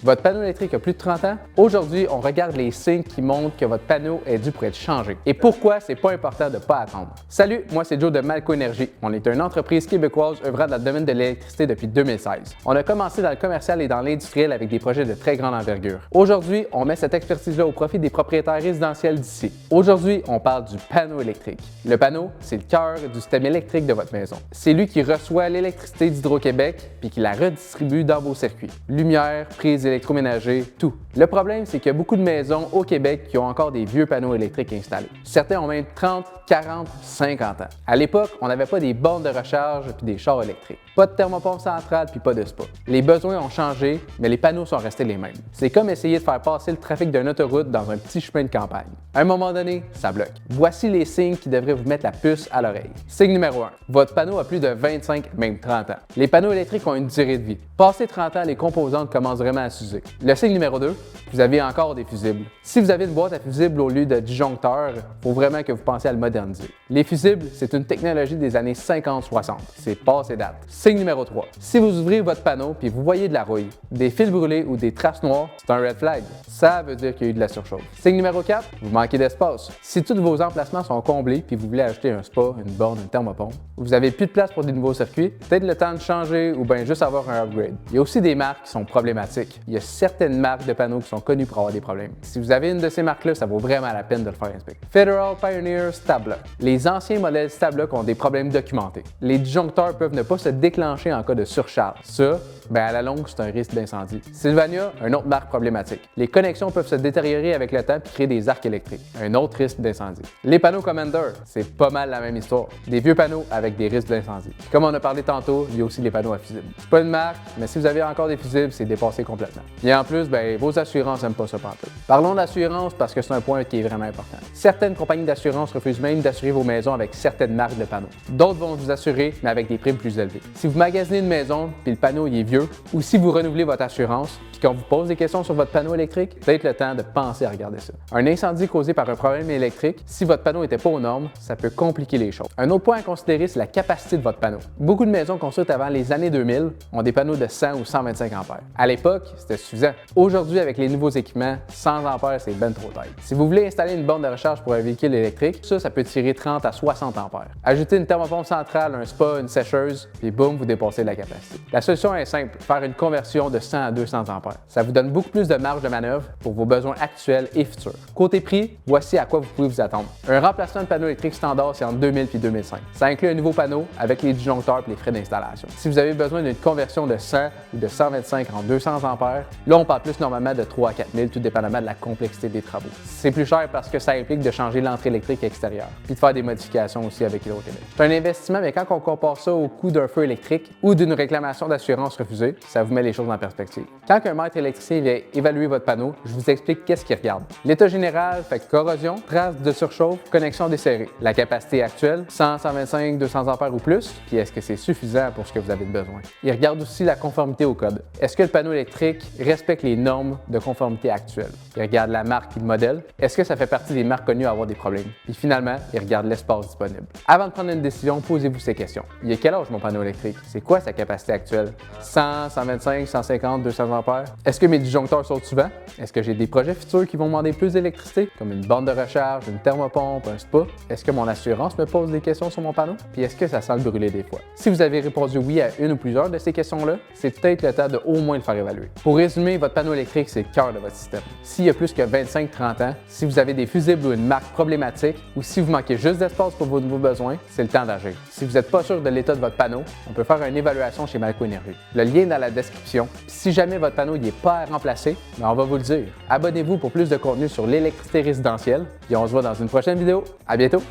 Votre panneau électrique a plus de 30 ans? Aujourd'hui, on regarde les signes qui montrent que votre panneau est dû pour être changé et pourquoi c'est pas important de ne pas attendre. Salut, moi c'est Joe de Malco Énergie. On est une entreprise québécoise œuvrant dans le domaine de l'électricité depuis 2016. On a commencé dans le commercial et dans l'industriel avec des projets de très grande envergure. Aujourd'hui, on met cette expertise-là au profit des propriétaires résidentiels d'ici. Aujourd'hui, on parle du panneau électrique. Le panneau, c'est le cœur du système électrique de votre maison. C'est lui qui reçoit l'électricité d'Hydro-Québec puis qui la redistribue dans vos circuits. Lumière, prise électroménager, tout. Le problème, c'est qu'il y a beaucoup de maisons au Québec qui ont encore des vieux panneaux électriques installés. Certains ont même 30, 40, 50 ans. À l'époque, on n'avait pas des bornes de recharge puis des chars électriques. Pas de thermopompe centrale puis pas de spa. Les besoins ont changé, mais les panneaux sont restés les mêmes. C'est comme essayer de faire passer le trafic d'une autoroute dans un petit chemin de campagne. À un moment donné, ça bloque. Voici les signes qui devraient vous mettre la puce à l'oreille. Signe numéro 1. Votre panneau a plus de 25, même 30 ans. Les panneaux électriques ont une durée de vie. Passé 30 ans, les composantes commencent vraiment à s'user. Le signe numéro 2, vous avez encore des fusibles. Si vous avez une boîte à fusibles au lieu de disjoncteur, il faut vraiment que vous pensiez à le moderniser. Les fusibles, c'est une technologie des années 50-60. C'est passé date. Signe numéro 3. Si vous ouvrez votre panneau et vous voyez de la rouille, des fils brûlés ou des traces noires, c'est un red flag. Ça veut dire qu'il y a eu de la surchauffe. Signe numéro 4, vous manquez d'espace. Si tous vos emplacements sont comblés puis vous voulez acheter un spa, une borne, une thermopompe, vous avez plus de place pour des nouveaux circuits, peut-être le temps de changer ou bien juste avoir un upgrade. Il y a aussi des marques qui sont problématiques. Il y a certaines marques de panneaux qui sont connues pour avoir des problèmes. Si vous avez une de ces marques-là, ça vaut vraiment la peine de le faire inspecter. Federal, Pioneer, Stablock. Les anciens modèles Stablock ont des problèmes documentés. Les disjoncteurs peuvent ne pas se déclencher en cas de surcharge. Ça, à la longue, c'est un risque d'incendie. Sylvania, une autre marque problématique. Les connexions peuvent se détériorer avec le temps et créer des arcs électriques. Un autre risque d'incendie. Les panneaux Commander, c'est pas mal la même histoire. Des vieux panneaux avec des risques d'incendie. Comme on a parlé tantôt, il y a aussi les panneaux à fusibles. C'est pas une marque, mais si vous avez encore des fusibles, c'est dépassé complètement. Et en plus, vos assurances n'aiment pas ça pantoute. Parlons d'assurance parce que c'est un point qui est vraiment important. Certaines compagnies d'assurance refusent même d'assurer vos maisons avec certaines marques de panneaux. D'autres vont vous assurer, mais avec des primes plus élevées. Si vous magasinez une maison puis le panneau il est vieux, ou si vous renouvelez votre assurance, puis qu'on vous pose des questions sur votre panneau électrique, peut-être le temps de penser à regarder ça. Un incendie causé par un problème électrique, si votre panneau n'était pas aux normes, ça peut compliquer les choses. Un autre point à considérer, c'est la capacité de votre panneau. Beaucoup de maisons construites avant les années 2000 ont des panneaux de 100 ou 125 ampères. À l'époque, c'était suffisant. Aujourd'hui, avec les nouveaux équipements, 100 ampères, c'est ben trop tard. Si vous voulez installer une borne de recharge pour un véhicule électrique, ça peut tirer 30 à 60 ampères. Ajoutez une thermopompe centrale, un spa, une sécheuse, puis boum, vous dépassez la capacité. La solution est simple, faire une conversion de 100 à 200 ampères. Ça vous donne beaucoup plus de marge de manœuvre pour vos besoins actuels et futurs. Côté prix, voici à quoi vous pouvez vous attendre. Un remplacement de panneau électrique standard, c'est entre 2000 et 2005. Ça inclut un nouveau panneau avec les disjoncteurs et les frais d'installation. Si vous avez besoin d'une conversion de 100 ou de 125 en 200 ampères, là on parle plus normalement de 3 à 4 000, tout dépendamment de la complexité des travaux. C'est plus cher parce que ça implique de changer l'entrée électrique extérieure, puis de faire des modifications aussi avec Hydro-Québec. C'est un investissement, mais quand on compare ça au coût d'un feu électrique ou d'une réclamation d'assurance refusée, ça vous met les choses en perspective. Quand un maître électricien vient évaluer votre panneau, je vous explique qu'est-ce qu'il regarde. L'état général fait corrosion, traces de surchauffe, connexion desserrée. La capacité actuelle, 100, 125, 200 ampères ou plus, puis est-ce que c'est suffisant pour ce que vous avez de besoin. Il regarde aussi la conformité au code. Est-ce que le panneau électrique respecte les normes de conformité actuelles? Il regarde la marque et le modèle. Est-ce que ça fait partie des marques connues à avoir des problèmes? Puis finalement, il regarde l'espace disponible. Avant de prendre une décision, posez-vous ces questions. Il y a quel âge mon panneau électrique? C'est quoi sa capacité actuelle? 100, 125, 150, 200 ampères? Est-ce que mes disjoncteurs sautent souvent? Est-ce que j'ai des projets futurs qui vont demander plus d'électricité, comme une borne de recharge, une thermopompe, un spa? Est-ce que mon assurance me pose des questions sur mon panneau? Puis est-ce que ça sent le brûler des fois? Si vous avez répondu oui à une ou plusieurs de ces questions-là, c'est peut-être le temps de au moins le faire évaluer. Pour résumer, votre panneau électrique, c'est le cœur de votre système. S'il y a plus que 25-30 ans, si vous avez des fusibles ou une marque problématique, ou si vous manquez juste d'espace pour vos nouveaux besoins, c'est le temps d'agir. Si vous n'êtes pas sûr de l'état de votre panneau, on peut faire une évaluation chez Malco Énergie. Le lien est dans la description. Si jamais votre panneau n'est pas à remplacer, on va vous le dire. Abonnez-vous pour plus de contenu sur l'électricité résidentielle et on se voit dans une prochaine vidéo. À bientôt!